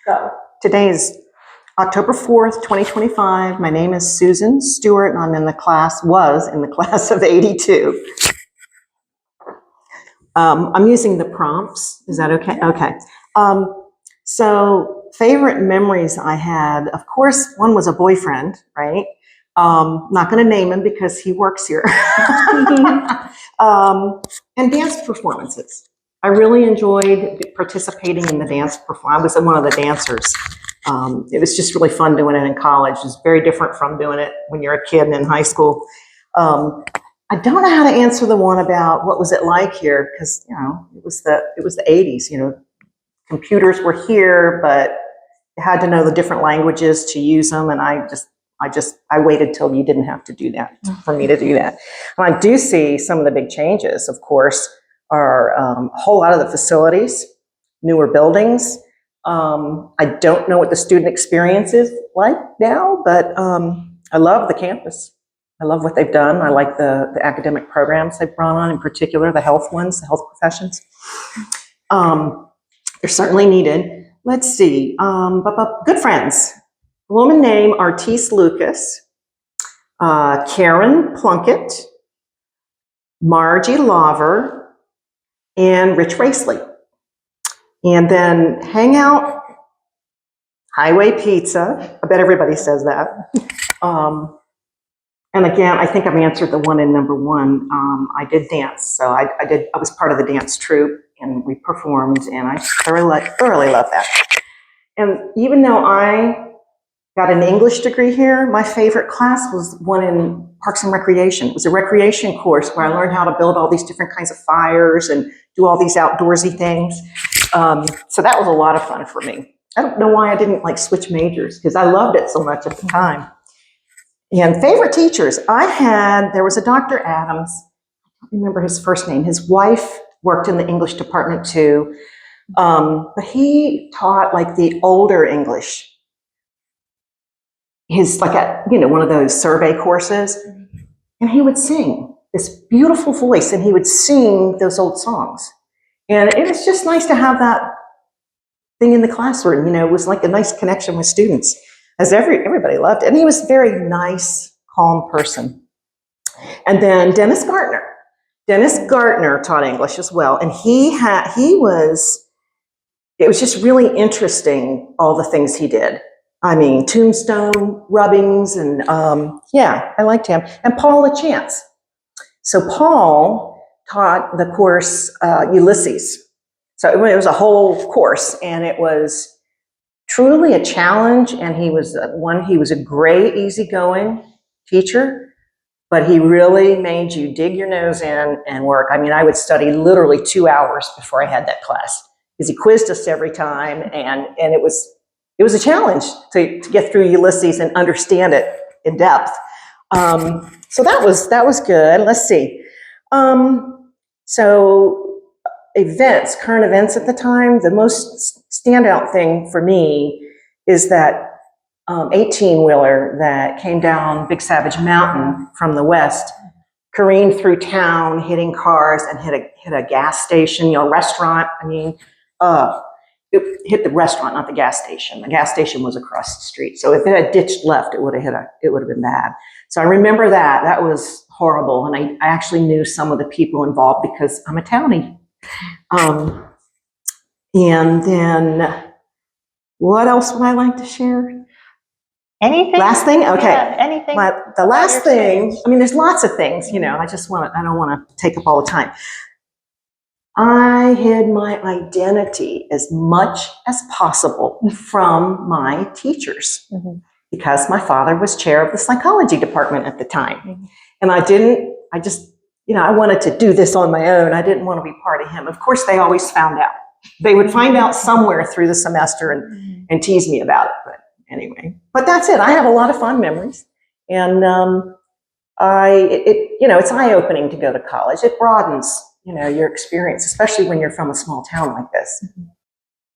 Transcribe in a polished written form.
Go. Today is October 4th, 2025. My name is Susan Stewart, and I'm in the class of 82. I'm using the prompts. Is that okay? Okay. So favorite memories I had, of course, one was a boyfriend, right? Not going to name him because he works here. And dance performances. I really enjoyed participating in the dance performance. I was one of the dancers. It was just really fun doing it in college. It's very different from doing it when you're a kid and in high school. I don't know how to answer the one about what was it like here, because it was the 80s. Computers were here, but you had to know the different languages to use them, and I waited till you didn't have to do that for me to do that. And I do see some of the big changes, of course, are a whole lot of the facilities, newer buildings. I don't know what the student experience is like now, but I love the campus. I love what they've done. I like the academic programs they've brought on, in particular the health ones, the health professions. They're certainly needed. Let's see, good friends. A woman named Artis Lucas, Karen Plunkett, Margie Laver, and Rich Racely. And then Hangout, Highway Pizza. I bet everybody says that. And again, I think I've answered the one in number one. I did dance, so I was part of the dance troupe, and we performed, and I thoroughly love that. And even though I got an English degree here, my favorite class was one in Parks and Recreation. It was a recreation course where I learned how to build all these different kinds of fires and do all these outdoorsy things. So that was a lot of fun for me. I don't know why I didn't switch majors, because I loved it so much at the time. And favorite teachers, there was a Dr. Adams. I don't remember his first name. His wife worked in the English department too. But he taught the older English. His one of those survey courses, and he would sing this beautiful voice, and he would sing those old songs. And it was just nice to have that thing in the classroom. It was like a nice connection with students, as everybody loved it. And he was a very nice, calm person. And then Dennis Gartner. Dennis Gartner taught English as well, and it was just really interesting, all the things he did. I mean, tombstone rubbings, and I liked him. And Paul LaChance. So Paul taught the course Ulysses. So it was a whole course, and it was truly a challenge. And he was a great, easygoing teacher, but he really made you dig your nose in and work. I mean, I would study literally 2 hours before I had that class, because he quizzed us every time, and it was a challenge to get through Ulysses and understand it in depth. So that was good. Let's see. So current events at the time, the most standout thing for me is that 18-wheeler that came down Big Savage Mountain from the west, careened through town, hitting cars, and hit a gas station, restaurant. I mean, it hit the restaurant, not the gas station. The gas station was across the street. So if it had ditched left, it would have been bad. So I remember that. That was horrible. And I actually knew some of the people involved because I'm a townie. And then what else would I like to share? Anything? Last thing? Okay. Yeah, anything. The last thing, I mean, there's lots of things, I don't want to take up all the time. I hid my identity as much as possible from my teachers, because my father was chair of the psychology department at the time. And I wanted to do this on my own. I didn't want to be part of him. Of course, they always found out. They would find out somewhere through the semester and tease me about it. But anyway, that's it. I have a lot of fond memories. And it's eye-opening to go to college. It broadens your experience, especially when you're from a small town like this.